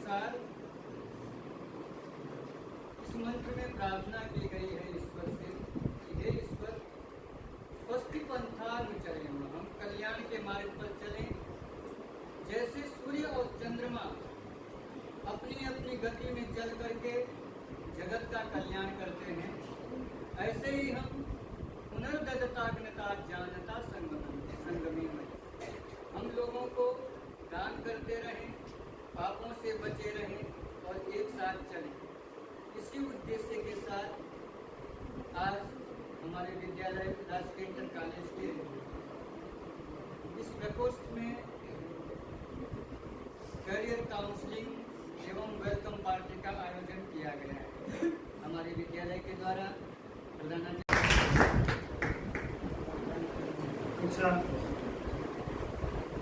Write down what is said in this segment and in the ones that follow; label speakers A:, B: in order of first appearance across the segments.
A: अनुसार इस मंत्र में प्रार्थना की गई है ईश्वर से कि हे ईश्वर, स्वस्ति पंथानुचरेम, हम कल्याण के मार्ग पर चलें। जैसे सूर्य और चंद्रमा अपनी अपनी गति में चल करके जगत का कल्याण करते हैं, ऐसे ही हम पुनर्दत्ताग्नता जानता संगमी में हम लोगों को दान करते रहें, पापों से बचे रहें और एक साथ चलें। इसी उद्देश्य के साथ आज हमारे विद्यालय राजकीय इंटर कॉलेज के इस प्रकोष्ठ में करियर काउंसलिंग एवं वेलकम पार्टी का आयोजन किया गया है। हमारे विद्यालय के द्वारा प्रधानाचार्य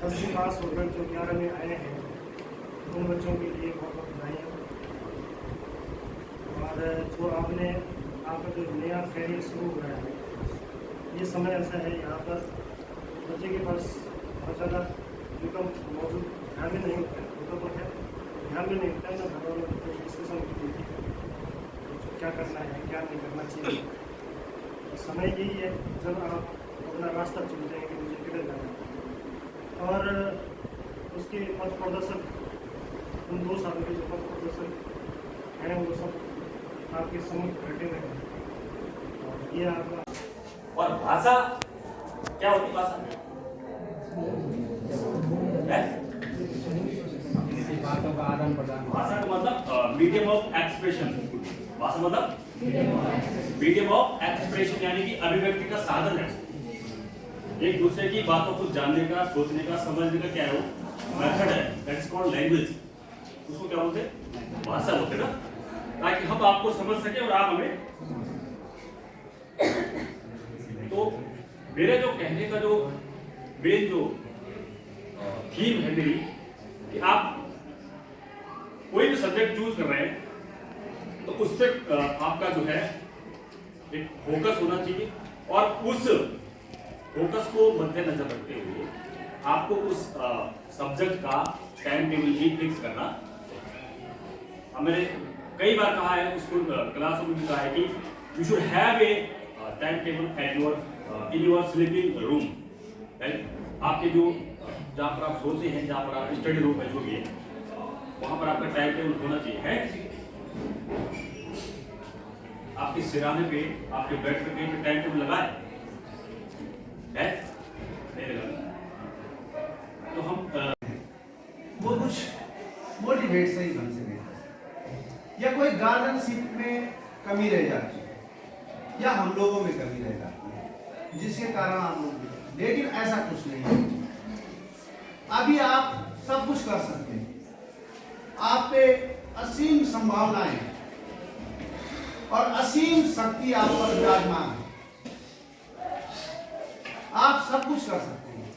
B: दसवीं पास होकर जो 11 में आए हैं उन बच्चों के लिए बहुत बहुत बधाइयाँ। और जो आपने आपका जो नया करियर शुरू हो रहा है, ये समय ऐसा है यहाँ पर बच्चे के पास बहुत ज़्यादा इनकम मौजूद ध्यान में नहीं होता है, इनकम पर है ध्यान में नहीं होता है। ना घरों में डिस्कशन होती है क्या करना है क्या नहीं करना चाहिए। समय यही है जब आप अपना रास्ता चुनते हैं कि मुझे किधर जाना है। और उसके पथ प्रदर्शक उन 2 सालों के जो पथ प्रदर्शक हैं वो सब आपके समूह बैठे हुए हैं। और ये आपका
C: और भाषा क्या होती है? भाषा
D: बातों का आदान प्रदान।
C: भाषा का मतलब मीडियम ऑफ एक्सप्रेशन। भाषा मतलब मीडियम ऑफ एक्सप्रेशन, यानी कि अभिव्यक्ति का साधन है। एक दूसरे की बातों को जानने का, सोचने का, समझने का क्या है वो मेथड है। That is called language. उसको क्या बोलते हैं? भाषा बोलते हैं ना, ताकि हम आपको समझ सके और आप हमें। तो मेरे जो कहने का जो मेन जो थीम है मेरी, कि आप कोई भी सब्जेक्ट चूज कर रहे हैं तो उस पर आपका जो है एक फोकस होना चाहिए, और उस फोकस को मद्देनजर रखते हुए आपको उस सब्जेक्ट का टाइम टेबल ही फिक्स करना। हमने कई बार कहा है, स्कूल क्लासों में भी कहा है कि you should have a time table at your in your sleeping room. आपके जो जहाँ पर आप सोते हैं, जहाँ पर आप स्टडी रूम है जो भी है, वहाँ पर आपका टाइम टेबल होना चाहिए। है आपके सिराने पे, आपके बेड पे कहीं पे टाइम टेबल लगाए है? नहीं लगा। तो हम
E: वो कुछ मोटिवेट से ही बन सके, या कोई गार्डनशिप में कमी रह जाती है, या हम लोगों में कमी रह जाती है, जिसके कारण आप लोग, लेकिन ऐसा कुछ नहीं है। अभी आप सब कुछ कर सकते हैं, आप पे असीम संभावनाएं और असीम शक्ति आप पर विराजमान है। आप सब कुछ कर सकते हैं,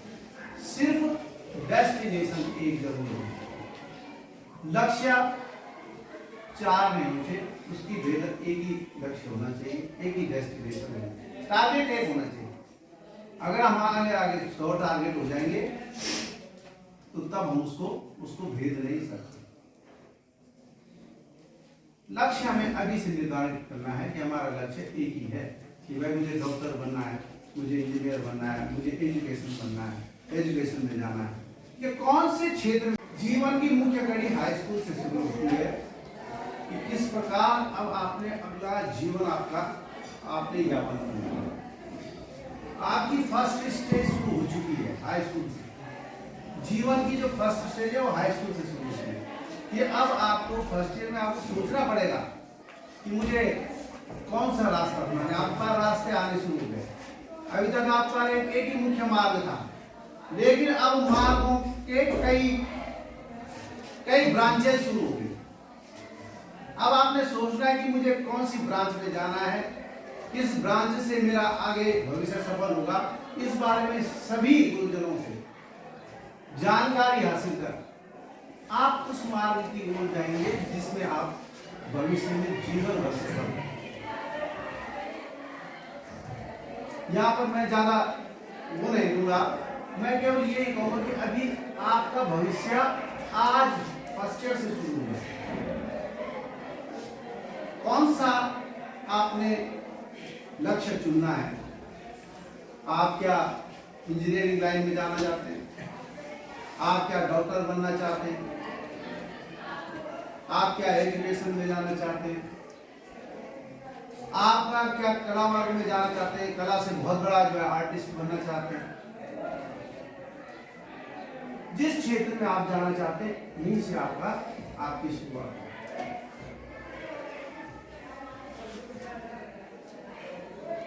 E: सिर्फ डेस्टिनेशन एक जरूर है। लक्ष्य 4 नहीं होते, उसकी भेदक एक ही लक्ष्य होना चाहिए, एक ही डेस्टिनेशन होना चाहिए, टारगेट एक होना चाहिए। अगर हम आगे 100 टारगेट हो जाएंगे तो तब हम उसको भेद नहीं सकते। लक्ष्य हमें अभी से निर्धारित करना है कि हमारा लक्ष्य एक ही है कि भाई मुझे डॉक्टर बनना है, मुझे इंजीनियर बनना है, मुझे एजुकेशन बनना है, एजुकेशन में जाना है। ये कौन से क्षेत्र में? जीवन की मुख्य कड़ी हाई स्कूल से शुरू होती है कि किस प्रकार अब आपने अगला जीवन आपने यापन करना है। आपकी फर्स्ट स्टेज शुरू हो चुकी है हाई स्कूल से। जीवन की जो फर्स्ट स्टेज है वो हाई स्कूल से शुरू होती है। कि अब आपको फर्स्ट ईयर में आपको सोचना पड़ेगा कि मुझे कौन सा रास्ता अपनाना है। आपका रास्ते आने शुरू हो गए। अभी तक आपका एक ही मुख्य मार्ग था, लेकिन अब मार्गों के कई ब्रांचेस शुरू हो गई। अब आपने सोचना है कि मुझे कौन सी ब्रांच में जाना है, किस ब्रांच से मेरा आगे भविष्य सफल होगा। इस बारे में सभी गुरुजनों से जानकारी हासिल कर आप उस मार्ग की ओर जाएंगे जिसमें आप भविष्य में जीवन भर सफल हों। यहाँ पर मैं ज्यादा वो नहीं दूंगा, मैं केवल यही कहूँगा कि अभी आपका भविष्य आज फर्स्ट ईयर से शुरू हुआ। कौन सा आपने लक्ष्य चुनना है? आप क्या इंजीनियरिंग लाइन में जाना चाहते हैं? आप क्या डॉक्टर बनना चाहते हैं? आप क्या एजुकेशन में जाना चाहते हैं? आप क्या कला मार्ग में जाना चाहते हैं? कला से बहुत बड़ा जो है आर्टिस्ट बनना चाहते हैं? जिस क्षेत्र में आप जाना चाहते हैं यहीं से आपकी शुरुआत है।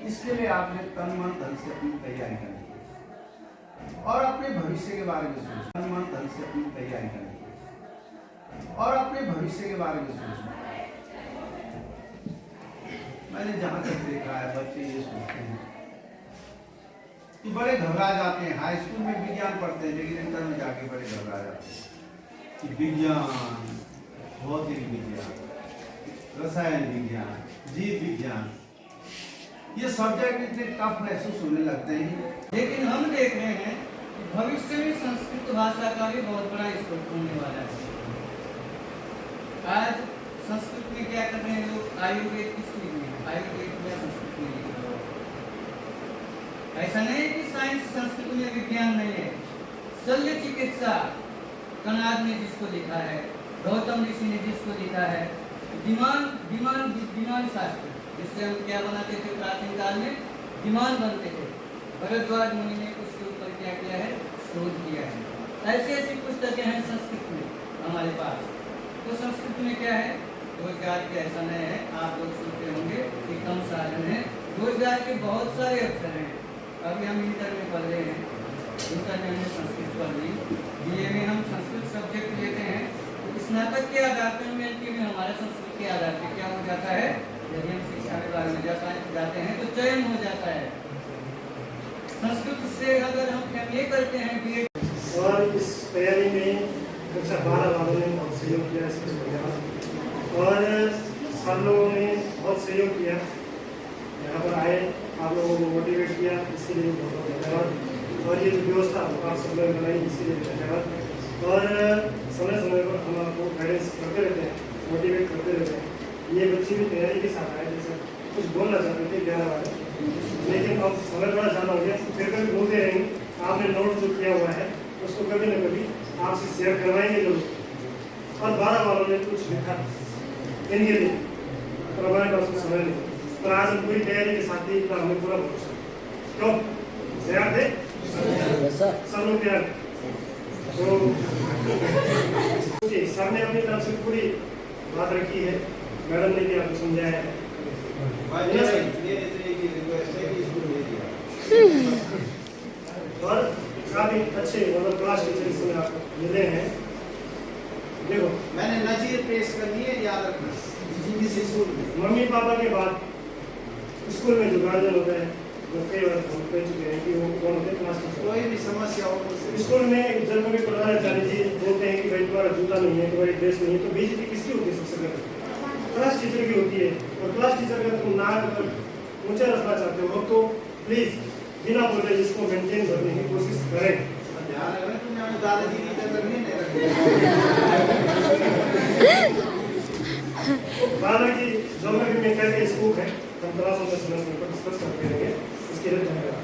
E: इसके लिए आपने तन मन धन से अपनी तैयारी करनी है और अपने भविष्य के बारे में सोचना। तन मन धन से अपनी तैयारी करनी है और अपने भविष्य के बारे में सोचना। मैंने जहां तक देखा है बच्चे ये सोचते हैं कि बड़े घबरा जाते हैं। हाई स्कूल में विज्ञान पढ़ते हैं लेकिन इंटर में जाके बड़े घबरा जाते हैं कि विज्ञान, भौतिक विज्ञान, रसायन विज्ञान, जीव विज्ञान, ये सब्जेक्ट इतने टफ महसूस होने लगते हैं।
A: लेकिन हम देख रहे हैं कि भविष्य में संस्कृत भाषा का भी बहुत बड़ा स्कोप होने वाला है। आज संस्कृत में क्या कर रहे हैं लोग? आयुर्वेद किस चीज में? आयुर्वेद में संस्कृत में लिखा हुआ है। ऐसा नहीं है कि साइंस संस्कृत में विज्ञान नहीं है। शल्य चिकित्सा कनाद ने जिसको लिखा है, गौतम ऋषि ने जिसको लिखा है, विमान शास्त्र, जिससे हम क्या बनाते थे प्राचीन काल में? विमान बनते थे। भरद्वाज मुनि ने उसके ऊपर क्या किया है? शोध किया है। ऐसी ऐसी पुस्तकें हैं संस्कृत में हमारे पास। तो संस्कृत में क्या है? रोजगार के ऐसा नहीं है। आप लोग सुनते होंगे कि कम साधन है, रोजगार के बहुत सारे अवसर हैं। अभी हम इंटर में पढ़ रहे हैं, इंटर में हमने संस्कृत पढ़ ली, बीए में हम संस्कृत सब्जेक्ट लेते हैं, तो स्नातक के आधार पर एमएलटी में हमारा संस्कृत के आधार पर क्या हो जाता है? यदि हम शिक्षा विभाग में जाते हैं तो चयन हो जाता है। संस्कृत से अगर हम एमए करते हैं, बीए,
B: और इस तैयारी में कक्षा 12 वालों ने बहुत सहयोग किया, इसमें धन्यवाद। और सब लोगों ने बहुत सहयोग किया, यहाँ पर आए, आप लोगों को मोटिवेट किया, इसके लिए बहुत बहुत धन्यवाद। और ये जो व्यवस्था आप सब लोग बनाई, इसके लिए धन्यवाद। और समय समय पर हम आपको गाइडेंस करते रहते हैं, मोटिवेट करते रहते हैं। ये बच्चे भी तैयारी के साथ आए, जैसे कुछ बोलना चाहते थे 11 वाले, लेकिन अब समय बड़ा ज़्यादा हो गया, फिर कभी बोलते रहेंगे। आपने नोट जो किया हुआ है उसको कभी न कभी आपसे शेयर करवाएंगे जरूर। और 12 वालों ने कुछ लिखा इनके लिए, तो हमारे पास कुछ समय नहीं, पर आज हम पूरी तैयारी के साथ ही इतना हमें पूरा भरोसा। क्यों तैयार थे? सब लोग तैयार। तो सर ने अपनी तरफ से पूरी बात रखी है, मैडम ने भी आपको समझाया है। और काफी अच्छे मतलब क्लास टीचर से आप मिले हैं। देखो
E: मैंने नजीर पेश करनी है, याद रखना।
B: मम्मी पापा के बाद स्कूल में जो गार्जियन होते हैं, जो कई बार हम कह चुके हैं कि वो कौन होते हैं? Class teacher.
E: कोई भी समस्या हो तो
B: स्कूल में जब कभी प्रधानाचार्य जी बोलते हैं कि भाई तुम्हारा जूता नहीं है, तुम्हारी ड्रेस नहीं है, तो बेइज्जती किसकी होती है? सबसे पहले क्लास टीचर की होती है। और क्लास टीचर का तुम नाक ऊंचा रखना चाहते हो तो प्लीज बिना बोले इसको मेंटेन करने की कोशिश करें।
E: ध्यान रखना, तुमने दादाजी की तरह नहीं रखी।
B: हालांकि ज्योग्राफी में कई स्कोप है, हम क्लासों में समझने पर डिस्कस करते रहेंगे। इसके लिए धन्यवाद।